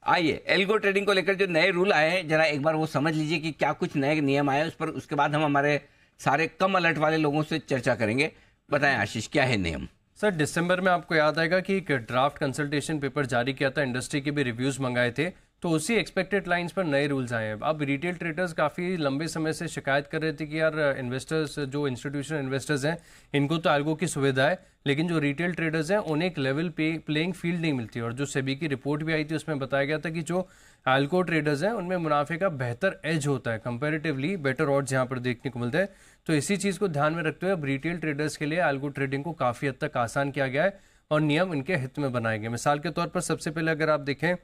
आइए, algo trading को लेकर जो नए रूल आए हैं, जरा एक बार वो समझ लीजिए कि क्या कुछ नए नियम आए उस पर, उसके बाद हम हमारे सारे कम अलर्ट वाले लोगों से चर्चा करेंगे। बताएं आशीष, क्या है नियम? सर, दिसंबर में आपको याद आएगा कि एक ड्राफ्ट कंसल्टेशन पेपर जारी किया था, इंडस्ट्री के भी रिव्यूज मंगाए थे, तो उसी एक्सपेक्टेड लाइंस पर नए रूल्स आए हैं। अब रिटेल ट्रेडर्स काफ़ी लंबे समय से शिकायत कर रहे थे कि यार इन्वेस्टर्स, जो इंस्टीट्यूशनल इन्वेस्टर्स हैं, इनको तो एल्गो की सुविधा है, लेकिन जो रिटेल ट्रेडर्स हैं उन्हें एक लेवल प्लेइंग फील्ड नहीं मिलती। और जो सेबी की रिपोर्ट भी आई थी उसमें बताया गया था कि जो एल्गो ट्रेडर्स हैं उनमें मुनाफे का बेहतर एज होता है, कंपैरेटिवली बेटर ऑड्स यहाँ पर देखने को मिलते हैं। तो इसी चीज़ को ध्यान में रखते हुए अब रिटेल ट्रेडर्स के लिए एल्गो ट्रेडिंग को काफ़ी हद तक आसान किया गया है और नियम इनके हित में बनाए गए। मिसाल के तौर पर सबसे पहले अगर आप देखें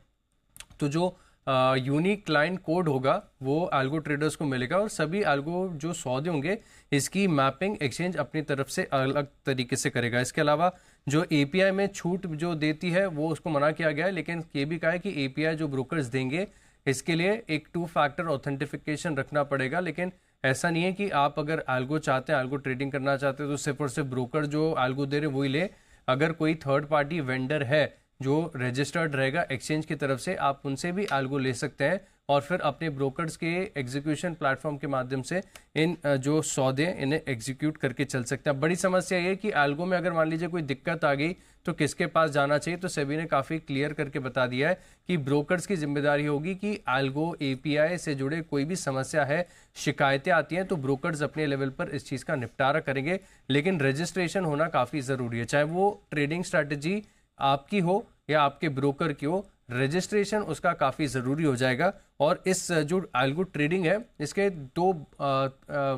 तो जो यूनिक क्लाइंट कोड होगा वो एल्गो ट्रेडर्स को मिलेगा, और सभी एल्गो जो सौदे होंगे इसकी मैपिंग एक्सचेंज अपनी तरफ से अलग तरीके से करेगा। इसके अलावा जो एपीआई में छूट जो देती है वो उसको मना किया गया है, लेकिन ये भी कहा है कि एपीआई जो ब्रोकर्स देंगे इसके लिए एक 2 फैक्टर ऑथेंटिफिकेशन रखना पड़ेगा। लेकिन ऐसा नहीं है कि आप अगर एल्गो चाहते हैं, एल्गो ट्रेडिंग करना चाहते हैं, तो सिर्फ और सिर्फ ब्रोकर जो एल्गो दे रहे वही ले। अगर कोई थर्ड पार्टी वेंडर है जो रजिस्टर्ड रहेगा एक्सचेंज की तरफ से, आप उनसे भी एल्गो ले सकते हैं और फिर अपने ब्रोकर्स के एग्जीक्यूशन प्लेटफॉर्म के माध्यम से इन जो सौदे इन्हें एग्जीक्यूट करके चल सकते हैं। बड़ी समस्या ये है कि एल्गो में अगर मान लीजिए कोई दिक्कत आ गई तो किसके पास जाना चाहिए, तो सेबी ने काफ़ी क्लियर करके बता दिया है कि ब्रोकर्स की जिम्मेदारी होगी कि एल्गो एपीआई से जुड़े कोई भी समस्या है, शिकायतें आती हैं, तो ब्रोकर्स अपने लेवल पर इस चीज़ का निपटारा करेंगे। लेकिन रजिस्ट्रेशन होना काफ़ी ज़रूरी है, चाहे वो ट्रेडिंग स्ट्रैटेजी आपकी हो या आपके ब्रोकर की हो, रजिस्ट्रेशन उसका काफ़ी ज़रूरी हो जाएगा। और इस जो एल्गो ट्रेडिंग है इसके 2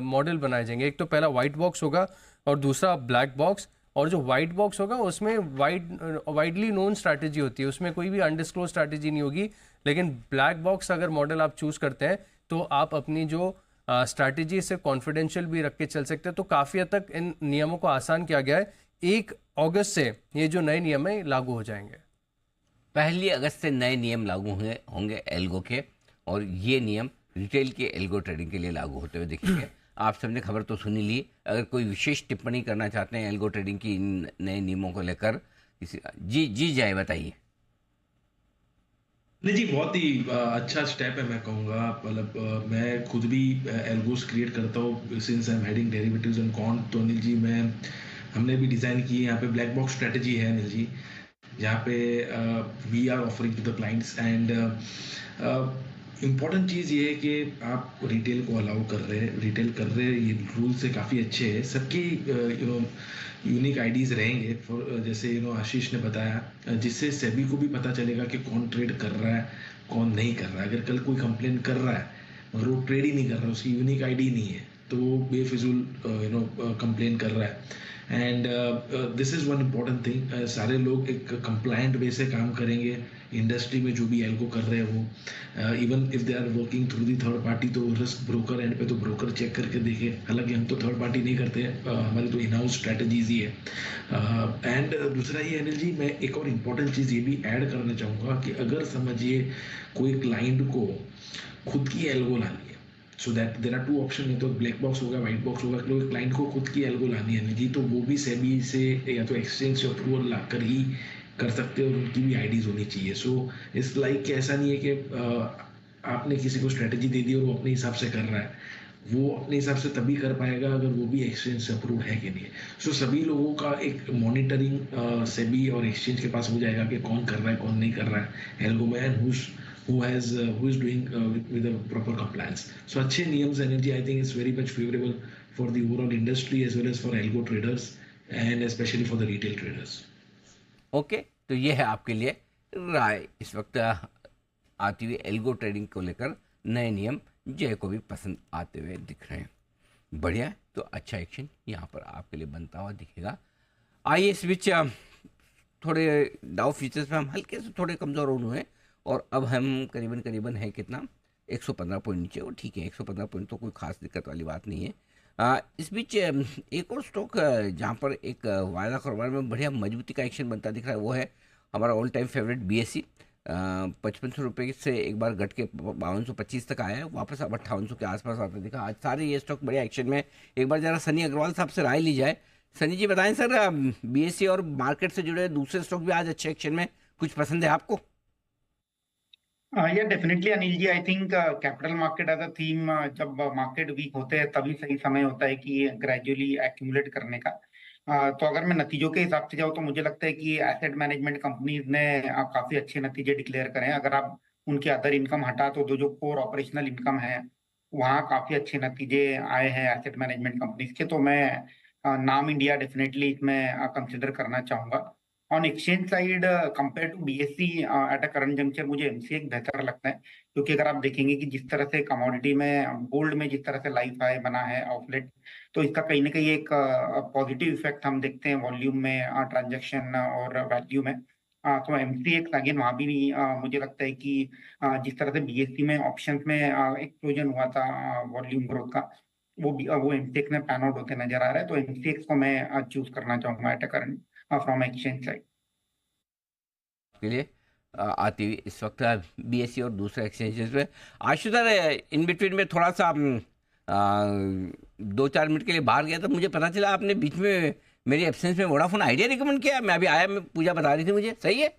मॉडल बनाए जाएंगे। एक तो पहला वाइट बॉक्स होगा और दूसरा ब्लैक बॉक्स। और जो वाइट बॉक्स होगा उसमें वाइडली नोन स्ट्रैटेजी होती है, उसमें कोई भी अनडिस्क्लोज स्ट्रैटेजी नहीं होगी। लेकिन ब्लैक बॉक्स अगर मॉडल आप चूज़ करते हैं तो आप अपनी जो स्ट्रैटेजी से कॉन्फिडेंशियल भी रख के चल सकते हैं। तो काफ़ी हद तक इन नियमों को आसान किया गया है। 1 अगस्त से ये जो नए नियम है लागू हो जाएंगे। 1 अगस्त से नए नियम लागू होंगे एल्गो के, और ये नियम रिटेल के एल्गो ट्रेडिंग के लिए लागू होते हुए दिखेंगे। आप सबने खबर तो सुनी ली। अगर कोई विशेष टिप्पणी करना चाहते हैं एल्गो ट्रेडिंग की इन नए नियमों को लेकर, जी जाए बताइए। नहीं जी, बहुत ही अच्छा स्टेप है मैं कहूँगा। मतलब मैं खुद भी एल्गोस क्रिएट करता हूँ since I am heading derivatives and quant. तो अनिल जी, हमने भी डिज़ाइन की है। यहाँ पे ब्लैक बॉक्स स्ट्रेटजी है अनिल जी, जहाँ पे we are offering to the clients. And important चीज़ ये है कि आप रिटेल को अलाउ कर रहे हैं, ये रूल से काफ़ी अच्छे हैं। सबकी यूनिक आईडीज़ रहेंगे फॉर, जैसे आशीष ने बताया, जिससे सेबी को भी पता चलेगा कि कौन ट्रेड कर रहा है, कौन नहीं कर रहा है। अगर कल कोई कंप्लेन कर रहा है मगर वो ट्रेड ही नहीं कर रहा, उसकी यूनिक आईडी नहीं है, तो वो बेफिजूल कंप्लेन कर रहा है। And this is one important thing. सारे लोग एक कंप्लायंट वे से काम करेंगे। इंडस्ट्री में जो भी एल्गो कर रहे हैं वो, even if they are working through the third party, तो रिस्क ब्रोकर एंड पे तो ब्रोकर चेक करके देखे। हालांकि हम तो थर्ड पार्टी नहीं करते हैं, हमारी तो इन हाउस स्ट्रैटेजीज ही है। एंड दूसरा ये अनिल जी, मैं एक और इम्पॉर्टेंट चीज़ ये भी ऐड करना चाहूँगा कि अगर समझिए कोई क्लाइंट को खुद की एल्गो लानी है, so that there are 2 option है, तो ब्लैक बॉक्स होगा, व्हाइट बॉक्स होगा। कोई क्लाइंट को खुद की एल्गो लानी है जी, तो वो भी सेबी से या तो एक्सचेंज से अप्रूवल ला कर ही कर सकते हैं, और उनकी भी आईडीज होनी चाहिए। सो इस लाइक कि ऐसा नहीं है कि आपने किसी को स्ट्रेटजी दे दी और वो अपने हिसाब से कर रहा है। वो अपने हिसाब से तभी कर पाएगा अगर वो भी एक्सचेंज से अप्रूव है कि नहीं। सो सभी लोगों का एक मॉनिटरिंग सेबी और एक्सचेंज के पास हो जाएगा कि कौन कर रहा है, कौन नहीं कर रहा है एल्गो में, and who is doing with the proper compliance. So अच्छे नियम्स energy, I think it's very much favorable for the overall industry as well as for algo traders and especially for the retail traders. Okay, तो ये है आपके लिए राय इस वक्त आती हुई एल्गो ट्रेडिंग को लेकर नए नियम, जय को भी पसंद आते हुए दिख रहे हैं। बढ़िया है, तो अच्छा एक्शन यहाँ पर आपके लिए बनता हुआ दिखेगा। आइए इस बीच थोड़े डाउ फीचर्स में हम हल्के से थोड़े कमज़ोर हुए हैं, और अब हम करीबन है कितना, 115 पॉइंट नीचे। वो ठीक है, 115 पॉइंट तो कोई खास दिक्कत वाली बात नहीं है। इस बीच एक और स्टॉक जहाँ पर एक वायदा कारोबार में बढ़िया मजबूती का एक्शन बनता दिख रहा है, वो है हमारा ऑल टाइम फेवरेट BSE। 5500 रुपये से एक बार घट के 5225 तक आया है, वापस अब 5800 के आसपास आता दिखा। आज सारे ये स्टॉक बढ़िया एक्शन में। एक बार जरा सनी अग्रवाल साहब से राय ली जाए। सनी जी बताएं सर, BSE और मार्केट से जुड़े दूसरे स्टॉक भी आज अच्छे एक्शन में, कुछ पसंद है आपको? या definitely Anil ji, I think capital market as a theme, जब मार्केट वीक होते हैं तभी सही समय होता है कि ग्रेजुअली एक्यूमुलेट करने का। तो अगर मैं नतीजों के हिसाब से जाऊँ तो मुझे लगता है कि एसेट मैनेजमेंट कंपनीज ने काफी अच्छे नतीजे डिक्लेयर करे हैं। अगर आप उनके अदर इनकम हटा तो जो जो कोर ऑपरेशनल इनकम है वहाँ काफी अच्छे नतीजे आए हैं एसेट मैनेजमेंट कंपनीज के। तो मैं नाम इंडिया डेफिनेटली इसमें कंसिडर करना चाहूंगा। On exchange side compare to BSC at a current juncture मुझे एमसीएक्स बेहतर लगता है, क्योंकि अगर आप देखेंगे कि जिस तरह से कमोडिटी में गोल्ड में जिस तरह से लाइफ हाई बना है ऑफलेट, तो इसका कहीं ना कहीं एक पॉजिटिव इफेक्ट हम देखते हैं वॉल्यूम में, ट्रांजैक्शन और वैल्यू में। तो एमसीएक्स अगेन वहाँ भी मुझे लगता है कि जिस तरह से बीएससी में ऑप्शंस में एक्सप्लोजन हुआ था वॉल्यूम ग्रोथ का, वो एमसीएक्स में पैन आउट होते नजर आ रहा है। तो एमसीएक्स को मैं चूज करना चाहूंगा eight a current from exchange side. के लिए आती हुई इस वक्त बीएससी और दूसरे एक्सचेंजेस पे। आशु सर, इन बिटवीन में थोड़ा सा 2-4 मिनट के लिए बाहर गया, तो मुझे पता चला आपने बीच में मेरी एब्सेंस में वोडाफोन आइडिया रिकमेंड किया। मैं अभी आया, मैं पूजा बता रही थी मुझे, सही है?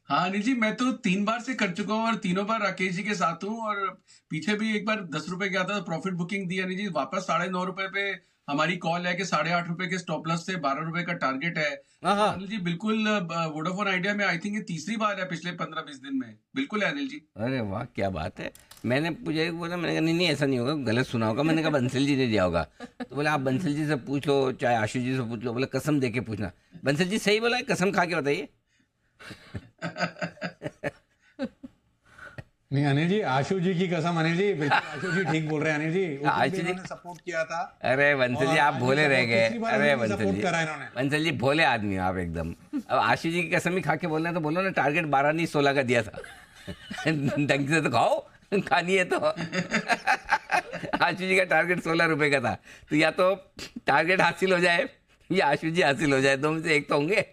हाँ अनिल जी, मैं तो 3 बार से कर चुका हूँ और तीनों बार राकेश जी के साथ हूँ। और पीछे भी एक बार 10 रुपए गया था, प्रॉफिट बुकिंग दी अनिल जी, वापस 9.5 रुपए पे हमारी कॉल है कि 8.5 रुपए के स्टॉप लॉस से 12 रुपए का टारगेट है। हाँ तो हाँ। अनिल जी बिल्कुल वोडाफोन आइडिया में आई थिंक ये तीसरी बार है पिछले 15-20 दिन में। बिल्कुल है अनिल जी। अरे वाह, क्या बात है। मैंने पूजा को बोला, मैंने कहा नहीं नहीं ऐसा नहीं होगा, गलत सुना होगा। मैंने कहा बंसल जी ने दिया होगा। तो बोला आप बंसल जी से पूछ लो, चाहे आशु जी से पूछ लो। बोला कसम दे के पूछना। बंसल जी सही बोला है, कसम खा के बताइए। नहीं अनिल जी, आशु जी की कसम अनिल जी, बिल्कुल आशु जी ठीक बोल रहे हैं अनिल जी। उस दिन आशु भी जी- इन्होंने सपोर्ट किया था। अरे बंसल जी, और आप आज भोले भी रह support, गए। तीसरी बार अरे अभी भी बंसल support जी, करा इन्होंने। बंसल जी भोले आदमी हो आप एकदम। अब आशु जी की कसम ही खा के बोलना है तो बोलो ना, टारगेट 12 नहीं 16 का दिया था। ढंग से तो खाओ, खानी है तो। आशु जी का टारगेट 16 रुपए का था, तो या तो टारगेट हासिल हो जाए या आशु जी हासिल हो जाए, दो में से एक तो होंगे।